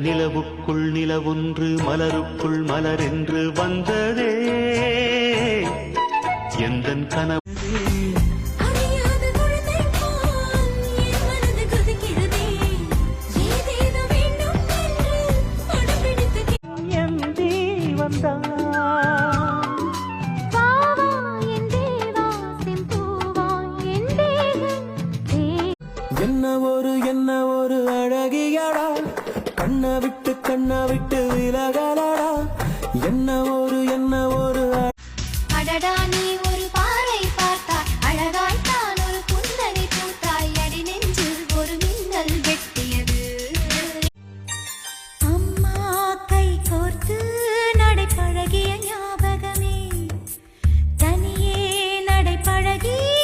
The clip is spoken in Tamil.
நிலவுக்குள் நிலவொன்று மலருக்குள் மலரென்று வந்ததே எந்தன் கனவு என்ன ஒரு அழகியடா கண்ண விட்டு